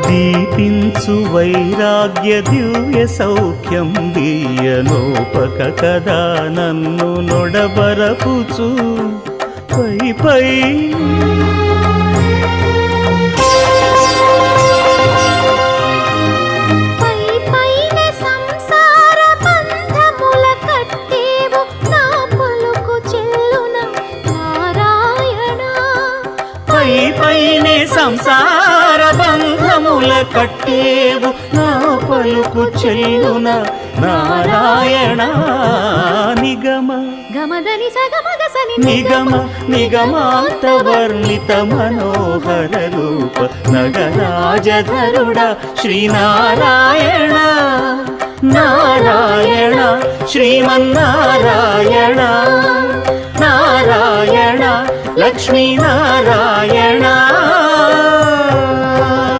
దీపించు వైరాగ్య దివ్య సౌఖ్యం దీయనోపక కదా నన్ను నొడబరపుచు పై పై పైనే సంసార బంధముల కట్టేవు నా పలుకు చెల్లున నారాయణ నిగమ గమదని సగమగసని నిగమ నిగమాంత వర్ణిత మనోహర రూప నగరాజధరుడ శ్రీనారాయణ నారాయణ శ్రీమన్నారాయణ నారాయణ లక్ష్మీనారాయణ